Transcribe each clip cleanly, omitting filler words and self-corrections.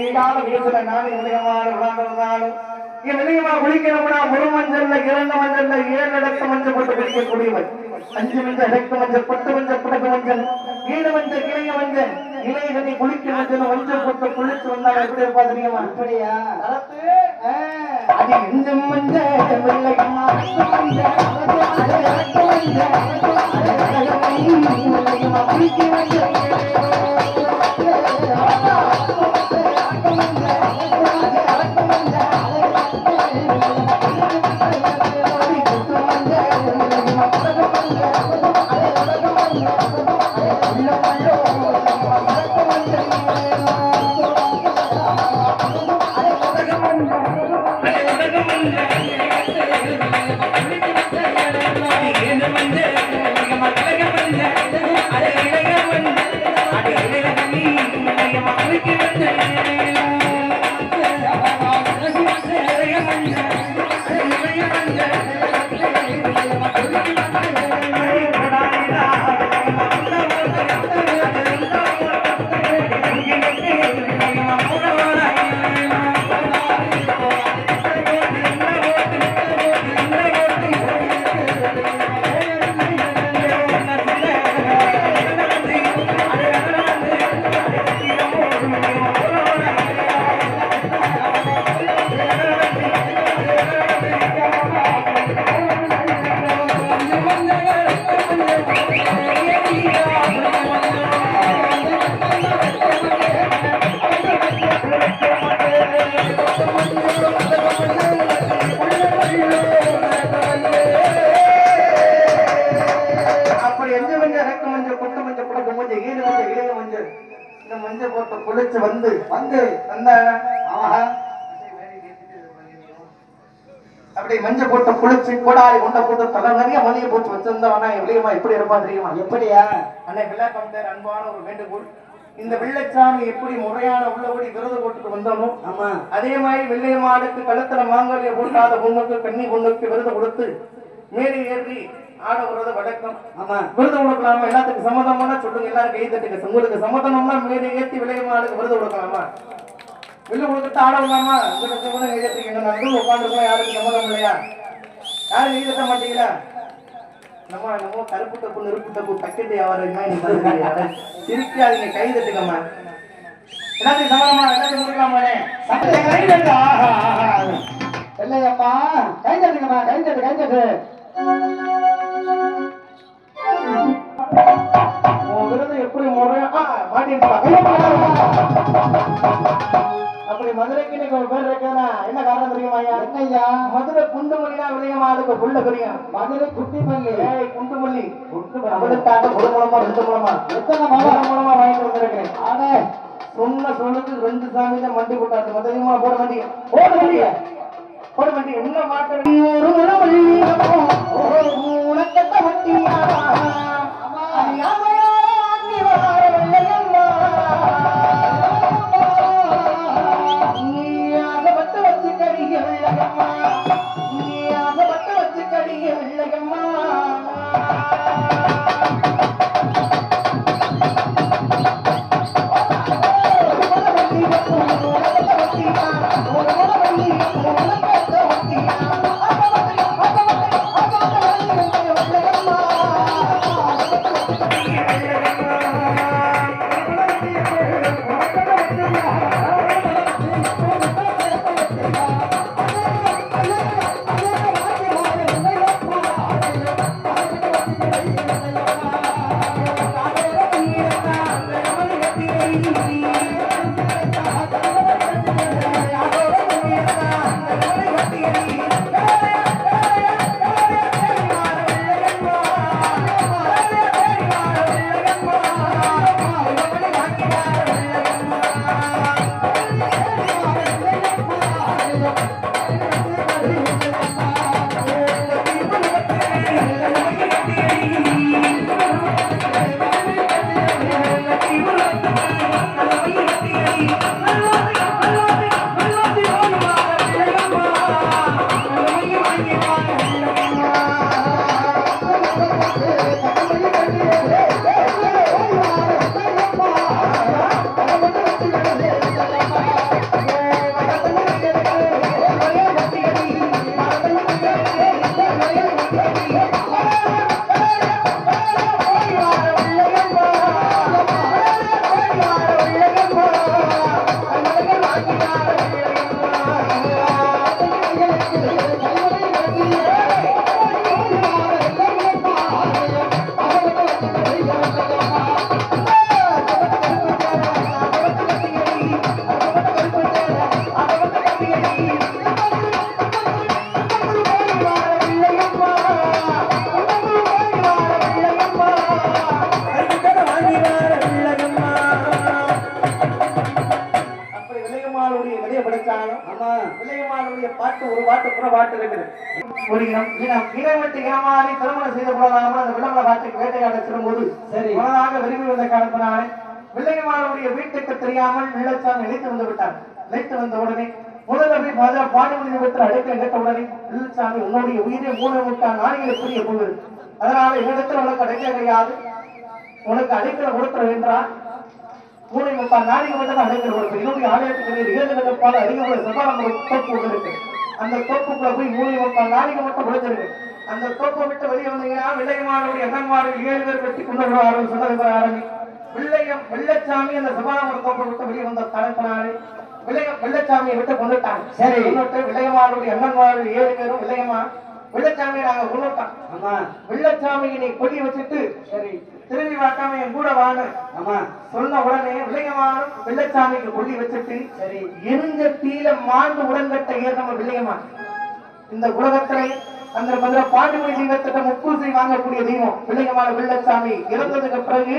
வீசுல நானும் விளையமாறு நிலையமா குளிக்கணும்னா ஒரு மஞ்சள்ல 2 மஞ்சள்ல 7 இடத்து மஞ்சள் போட்டு குளிக்கக்கூடியவர் 5 மஞ்சள் இடக்கு மஞ்சள் 10 மஞ்சள் புடக்கு மஞ்சள் 7 மஞ்சள் கிளைய மஞ்சள் இலைகளை குளிக்க மஞ்சள் மஞ்சள் போட்டு குளிச்சு வந்தாங்க எப்படி இருப்பா தெரியுமா அப்படியா அது 5 மஞ்சள் வெள்ளையம்மா குளிக்க மஞ்சள் மஞ்சள் போட்டு குளிச்சு வந்து அப்படி மஞ்சள் போட்டு குளிச்சு கோடாரி கொண்ட போட்டு தலை நிறைய மல்லிகை போட்டு வச்சிருந்தவனா எப்படிமா எப்படி இருப்பா தெரியுமா எப்படியா அன்னை விளையாட்டம் பேர் அன்பான ஒரு வேண்டுகோள் இந்த வெள்ளைச்சாமி எப்படி முறையான உள்ளபடி விருது போட்டுட்டு வந்தாலும் ஆமா அதே மாதிரி வெள்ளை மாடுக்கு கழுத்துல மாங்கல்ய போட்டாத பொண்ணுக்கு கன்னி பொண்ணுக்கு விருது கொடுத்து மேலே ஏறி ஆட விடுறது வழக்கம் ஆமா விருது கொடுக்கலாமா எல்லாத்துக்கும் சம்மதம்னா சொல்லுங்க எல்லாரும் கை தட்டுங்க உங்களுக்கு சம்மதம்னா மேலே ஏற்றி வெள்ளை மாடுக்கு விருது கொடுக்கலாமா வில்லு கொடுத்துட்டு ஆட விடலாமா உங்களுக்கு ஏற்றிக்கணும் நடுவு உட்காந்துருக்கோம் யாருக்கு சம்மதம் இல்லையா யாரும் கை தட்ட மாட்டீங்களா நம்ம கருப்பு தப்பு நெருப்பு தப்பு பக்கெட்டு வியாபாரமா சிரிக்காதீங்க கை தட்டுக்கம்மா எல்லாத்தையும் சமமா எல்லாத்தையும் கொடுக்கலாமானே கை தட்டு இல்லையப்பா கை தட்டுங்கம்மா கை தட்டு கை தட்டு விருது எப்படி முறையா அப்படி மதுரைக்கு நீங்க ஒரு பேர் இருக்கா என்ன காரணம் தெரியுமா என்னையா மதுரை குண்டுமல்லினா விளையமாடுக்கு புள்ள தெரியும் மதுரை குட்டிமல்லி குண்டுமல்லி அவளுக்காக ஒரு மூலமா 2 மூலமா எத்தனை மூலமா வாங்கிட்டு வந்திருக்கேன் ஆனா சொன்ன சொல்லுக்கு 2 சாமி தான் மண்டி போட்டாரு மதுரைமா போட மாட்டீங்க போட மாட்டீங்க என்ன மாட்டு ஒரு முளமல்லி உனக்கட்ட வட்டியா வில்லையம்மாளுடைய வெளியே படிச்சாலும் ஆமா வில்லையம்மாளுடைய பாட்டு ஒரு பாட்டு புற பாட்டு இருக்குது. ஒரு இனவெட்டு இனமாறி திருமணம் செய்து கொள்ளலாமல் அந்த விளம்பர பாட்டுக்கு வேட்டையாட செல்லும்போது சரி மனதாக விரும்பி வந்த காரணத்தினாலே வில்லையம்மாளுடைய வீட்டுக்கு தெரியாமல் வெள்ளச்சாமி இழைத்து வந்து விட்டார். இழைத்து வந்த உடனே முதல்ல போய் பாடுமொழி பெற்ற அடைக்கல கேட்ட உடனே வெள்ளச்சாமி உன்னுடைய உயிரை 3 நாளைக்கு புரிய போகுது. அதனால என்னிடத்தில் உனக்கு அடைக்கல கிடையாது, உனக்கு அடைக்கல கொடுத்துற என்றால் 3 நாளைக்கு மட்டும் அடைக்கல கொடுப்பேன். என்னுடைய ஆலயத்துக்கு 7 பால் அதிகமுள்ள சபாரம் தோப்பு ஒன்று இருக்கு. அந்த தோப்புக்குள்ள போய் 3 நாளைக்கு மட்டும் முடிஞ்சிருக்கு. அந்த தோப்பை விட்டு வெளியே வந்தீங்கன்னா வில்லையம்மாளுடைய அண்ணன்மார்கள் 7 பேர் வெட்டி கொண்டு வருவார்கள் சொன்னது ஆரம்பி. வெள்ளச்சாமி அந்த சபாரம் தோப்பை விட்டு வெளியே வந்த தனத்தினாலே வெள்ளச்சாமியை விட்டு கொண்டுட்டாங்க. சரி கொண்டுட்டு வில்லையம்மாளுடைய அண்ணன்மார்கள் 7 பேரும் வெள்ளச்சாமியை நாங்க கொண்டுட்டோம். ஆமா வெள்ளச்சாமியை கொடி வச்சுட்டு சரி திரும்பி பார்க்காம என் கூட வாங்க ஆமா சொன்ன உடனே வில்லையம்மாளும் வெள்ளச்சாமிக்கு கொல்லி வச்சுட்டு சரி எரிஞ்ச தீல மாண்டு உடன்கட்ட ஏறநம்ம வில்லையம்மா இந்த உலகத்திலே அந்த மதுரை பாண்டிமொழி தெய்வத்திட்ட முப்பூசை வாங்கக்கூடிய தெய்வம் வில்லையம்மாள் வெள்ளச்சாமி இறந்ததுக்கு பிறகு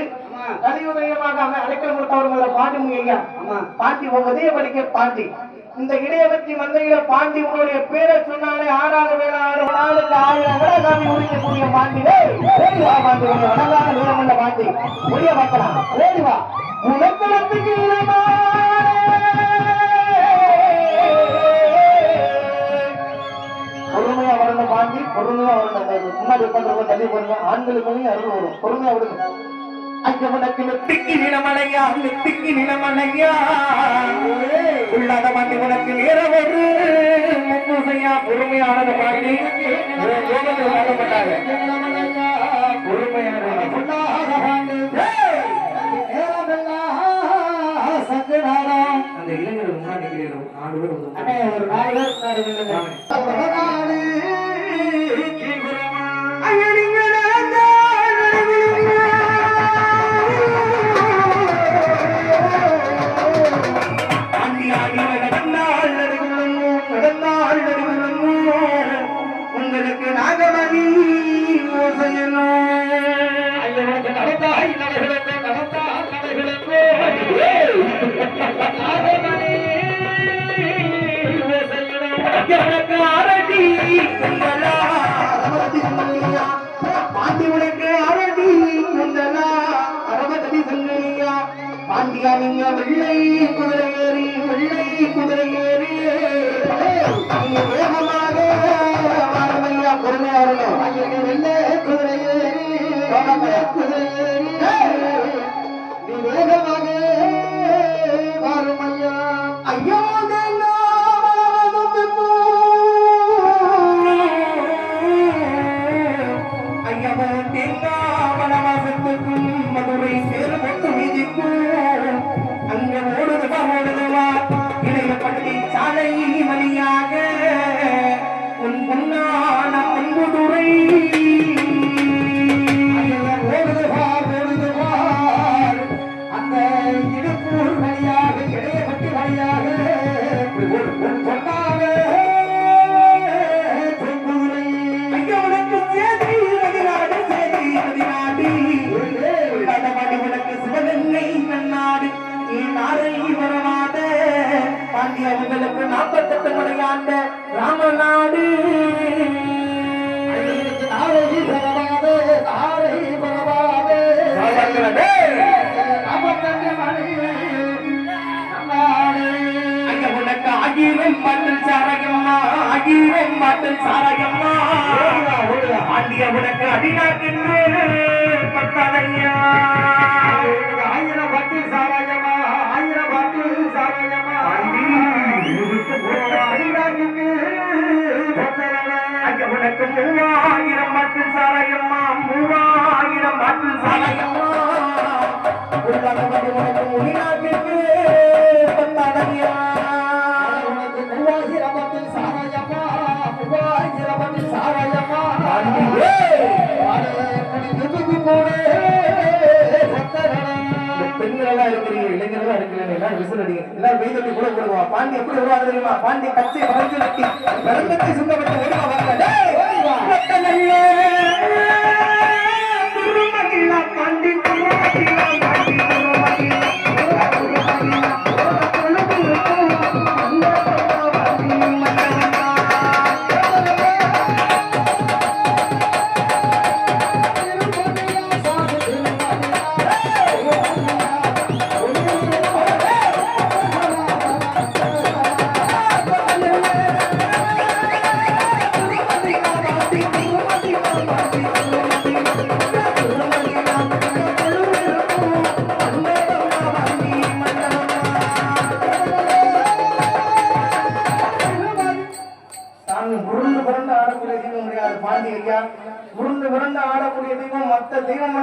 கலியுகமாக அடைக்கலம் கொடுத்தவர்கள் பாண்டிமொழி ஐயா பாண்டி உங்க தெய்வடிக்க பாண்டி இந்த இடையவத்தி மந்தையில பாண்டி உன்னுடைய பேரை சொன்னாலே 6 வேளாறு நாளுக்கு 1000 விடகாமி உரிக்கக்கூடிய பாண்டி பாண்டி வடங்காக நீளமல்ல பாண்டி ஒளிய பார்க்கலாம் ஓடிவா உலகத்துக்கு பொறுமையா வரணும் பாண்டி பொறுமையா வரணும். முன்னாடி உட்காந்து தள்ளி போடுங்க ஆண்களுக்கு அருள் வரும் பொறுமையா விடுங்க. அஞ்சவனுக்கு நெத்திக்கு நிலமலையா நெத்திக்கு நிலமலையா உள்ளாத பாண்டி உனக்கு நேர ஒரு முப்பூசையா பொறுமையானது பாண்டி வழங்கப்பட்டாங்க பொறுமையான அந்த இளைஞர்கள் முன்னாடி 4 பேர் ஒரு 4 உங்களுக்கு நாகமணி பாண்டி உனக்கு அரடி முந்தலா அரபதி சங்கலியா பாண்டியா நீங்க வெள்ளை குதிரை ஏறி வேகமாக வாரமையா பொறுமையா வரணும். வெள்ளை குதிரை ஏறி நீ வேகமாக வாரமையா ஐயோ மதுரை சேருமட்டு வீதிக்கும் அங்க ஓடுதுவா இளையப்பட்டி சாலை வழியாக உன் பொன்னான அன்புதுரை ஓடுதுவார் அந்த இடுப்பூர் வழியாக இளையப்பட்டி வழியாக உன் பொன்னாக பாண்டி அவங்களுக்கு 48 மணியாண்ட ராமநாடு உனக்கு 1000 பாட்டில் சாரையம்மா 1000 பாட்டில் சாரையம்மா பாண்டி அவனுக்கு அடிநாட்டின்று பத்தாதையா 1000 பாட்டில் சாராயமா 1000 பாட்டில் சாராயமா அடிநாட்டுக்கு உனக்கு 3000 பாட்டில் சாராயம்மா 3000 பாட்டில் சாராயம்மா உனக்கு முடிநாட்டுக்கு பத்தாதையா உனக்கு 3000 பாட்டில் சாராயம்மா 3000 பாட்டில் சாராயம்மா பெண்களா இருக்கிறீங்க இளைஞர்களா இருக்கிறீங்க எல்லாரும் விசில் அடிங்க எல்லாரும் வெயிலி கூட போடுவா பாண்டி எப்படி வருவாங்க தெரியுமா பாண்டி கச்சை வளைஞ்சு வெட்டி வெள்ளத்தை சுங்கப்பட்டு ஓடுவா பாண்டி பாண்டி இருக்கிறார். உருண்டு உருண்டு ஆடக்கூடிய தெய்வம் மற்ற தெய்வம்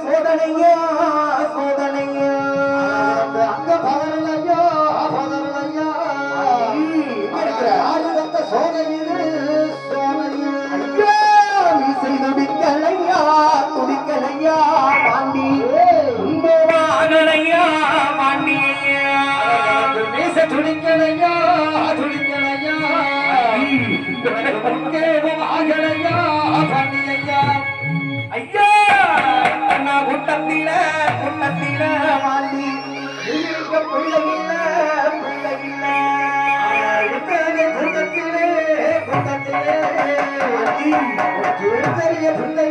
சோதனையா சோதனையா அங்க பவரலையா பவரலையா சோதனையா துடிக்கலையா துடிக்கலையா பாண்டி உண்மையாகலையா பாண்டியா பேச துடிக்கலையா துடிக்கலையா ஆகலையா பாண்டியா ஐயா அண்ணா கூட்டத்தில கூட்டத்தில வாண்டி பிள்ளைகில்ல பிள்ளைகில்ல கூட்டத்திலே கூட்டத்திலே பெரிய பிள்ளை